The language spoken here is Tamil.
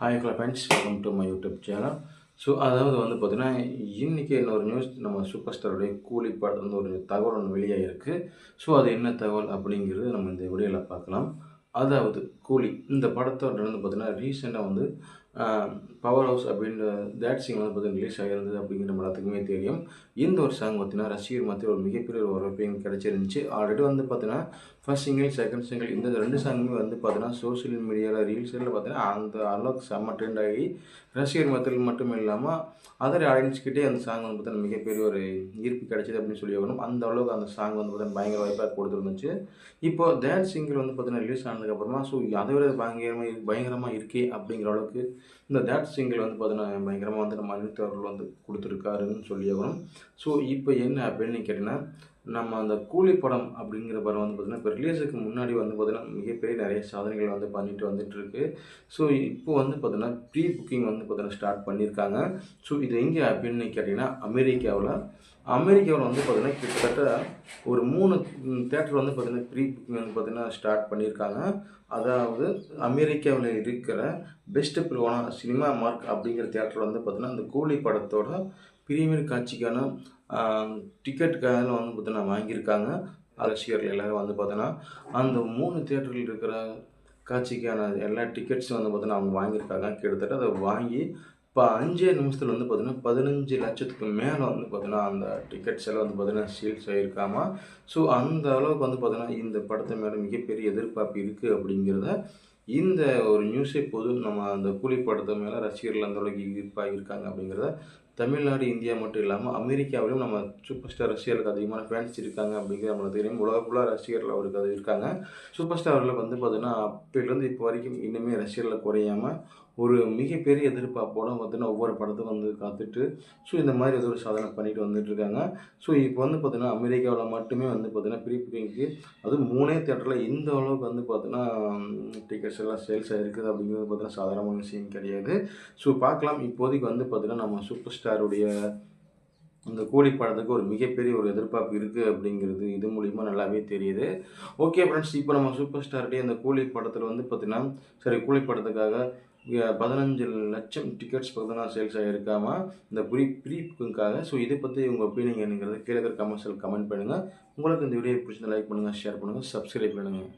Hi friends, welcome to my YouTube channel. So அதாவது பார்த்தீங்கன்னா, இன்றைக்கி இன்னொரு நியூஸ் நம்ம சூப்பர் ஸ்டாருடைய கூலி படத்துலேருந்து ஒரு தகவல் ஒன்று வெளியாகிருக்கு. ஸோ அது என்ன தகவல் அப்படிங்கிறது நம்ம இந்த வீடியோவில் பார்க்கலாம். அதாவது கூலி இந்த படத்தோட பார்த்தீங்கன்னா ரீசெண்டாக பவர் ஹவுஸ் அப்படின்ற தேட் சிங் பார்த்தீங்கன்னா ரிலீஸ் ஆகிருந்தது அப்படிங்கிற நம்ம எல்லாத்துக்குமே தெரியும். இந்த ஒரு சாங் பார்த்தீங்கன்னா ரசிகர் மத்தியில் ஒரு மிகப்பெரிய ஒரு வரவேற்பையும் கிடைச்சிருந்துச்சு. ஆல்ரெடி பார்த்தீங்கன்னா ஃபர்ஸ்ட் சிங்கிள், செகண்ட் சிங்கிள் இந்த 2 சாங்குமே பார்த்தீங்கன்னா சோஷியல் மீடியாவில் ரீல்ஸில் பார்த்தீங்கன்னா அந்த அளவுக்கு செம்ம ட்ரெண்ட் ஆகி ரசிகர் மத்தியில் மட்டும் இல்லாமல் அதர் ஆடியன்ஸ்கிட்டே அந்த சாங் பார்த்தீங்கன்னா மிகப்பெரிய ஒரு ஈர்ப்பு கிடைச்சிது அப்படின்னு சொல்லி ஆகணும். அந்த அளவுக்கு அந்த சாங் பார்த்தீங்கன்னா பயங்கர வாய்ப்பாக கொடுத்துருந்துச்சு. இப்போ தேட் சிங்கிள் பார்த்தீங்கன்னா ரிலீஸ் ஆனதுக்கப்புறமா ஸோ அதை விட பயங்கரமாக இருக்கே அப்படிங்கிற அளவுக்கு இந்த தேட் சிங்கிள் பார்த்தீங்கன்னா பயங்கரமாக நம்ம அனிருத் அவர்கள் கொடுத்துருக்காருன்னு சொல்லி ஆகணும். ஸோ இப்போ என்ன அப்படின்னு கேட்டிங்கன்னா, நம்ம அந்த கூலி படம் அப்படிங்கிற படம் பார்த்தீங்கன்னா இப்போ ரிலீஸுக்கு முன்னாடி பார்த்தீங்கன்னா மிகப்பெரிய நிறைய சாதனைகள் பண்ணிட்டு வந்துட்டுருக்கு. ஸோ இப்போ பார்த்தீங்கன்னா ப்ரீ புக்கிங் பார்த்தீங்கன்னா ஸ்டார்ட் பண்ணியிருக்காங்க. ஸோ இது எங்கே அப்படின்னு கேட்டிங்கன்னா அமெரிக்காவில் பார்த்தீங்கன்னா கிட்டத்தட்ட ஒரு 3 தேட்டர் பார்த்தீங்கன்னா ப்ரீ புக்கிங் பார்த்தீங்கன்னா ஸ்டார்ட் பண்ணியிருக்காங்க. அதாவது அமெரிக்காவில் இருக்கிற பெஸ்ட் பிரிவான சினிமா மார்க் அப்படிங்கிற தேட்டர் பார்த்தீங்கன்னா அந்த கூலி படத்தோட பிரீமியர் காட்சிக்கான டிக்கெட்டுக்காக பார்த்தீங்கன்னா வாங்கியிருக்காங்க. ரசிகர்கள் எல்லோரும் பார்த்தீங்கன்னா அந்த 3 தேட்டரில் இருக்கிற காட்சிக்கான எல்லா டிக்கெட்ஸும் பார்த்தீங்கன்னா அவங்க வாங்கியிருக்காங்க. கிட்டத்தட்ட அதை வாங்கி இப்போ 5 நிமிஷத்தில் பார்த்தீங்கன்னா 15 லட்சத்துக்கு மேலே பார்த்தீங்கன்னா அந்த டிக்கெட்ஸ் எல்லாம் பார்த்தீங்கன்னா சேல்ஸ் ஆகியிருக்காமா. ஸோ அந்த அளவுக்கு பார்த்தீங்கன்னா இந்த படத்தை மேலே மிகப்பெரிய எதிர்பார்ப்பு இருக்குது அப்படிங்கிறத இந்த ஒரு நியூஸே போதும் நம்ம அந்த கூலி படத்தை மேலே ரசிகர்கள் அந்த அளவுக்கு ஈர்ப்பாக இருக்காங்க அப்படிங்கிறத தமிழ்நாடு, இந்தியா மட்டும் இல்லாமல் அமெரிக்காவிலும் நம்ம சூப்பர் ஸ்டார் ரசிகர்களுக்கு அதிகமான ஃபேன்ஸ் இருக்காங்க அப்படிங்கிறது நம்மளுக்கு தெரியும். உலக ஃபுல்லாக ரசிகர்கள் அவருக்கு அது இருக்காங்க. சூப்பர் ஸ்டாரில் பார்த்தீங்கன்னா அப்போலேருந்து இப்போ வரைக்கும் இன்னுமே ரசிகர்கள் குறையாமல் ஒரு மிகப்பெரிய எதிர்பார்ப்போடு பார்த்தீங்கன்னா ஒவ்வொரு படத்துக்கும் காத்துட்டு ஸோ இந்த மாதிரி ஒரு சாதனை பண்ணிட்டு வந்துட்டுருக்காங்க. ஸோ இப்போ பார்த்தீங்கன்னா அமெரிக்காவில் மட்டுமே பார்த்தீங்கன்னா ப்ரீ புக்கிங்க்கு அதுவும் 3 தேட்டரில் இந்த அளவுக்கு பார்த்தீங்கன்னா டிக்கெட்ஸ் எல்லாம் சேல்ஸ் ஆகிருக்குது அப்படிங்கிறது பார்த்தீங்கன்னா சாதாரணமான விஷயம் கிடையாது. ஸோ பார்க்கலாம். இப்போதைக்கு பார்த்தீங்கன்னா நம்ம சூப்பர் ஸ்டாருடைய இந்த கூலி படத்துக்கு ஒரு மிகப்பெரிய ஒரு எதிர்பார்ப்பு இருக்குது அப்படிங்கிறது இது மூலிமா நல்லாவே தெரியுது. ஓகே ஃப்ரெண்ட்ஸ், இப்போ நம்ம சூப்பர் ஸ்டாருடைய அந்த கூலி படத்தில் பார்த்தீங்கன்னா கூலி படத்துக்காக 15 லட்சம் டிக்கெட்ஸ் பார்த்தீங்கன்னா சேல்ஸ் ஆகியிருக்காமா இந்த ப்ரீ புக்கிங்காக. ஸோ இதை பற்றி உங்கள் ஒப்பீனியன் என்னங்கிறத கீழே இருக்கிற கமெண்ட்ஸில் கமெண்ட் பண்ணுங்கள். உங்களுக்கு இந்த வீடியோ பிடிச்சிருந்தா லைக் பண்ணுங்கள், ஷேர் பண்ணுங்கள், சப்ஸ்கிரைப் பண்ணுங்கள்.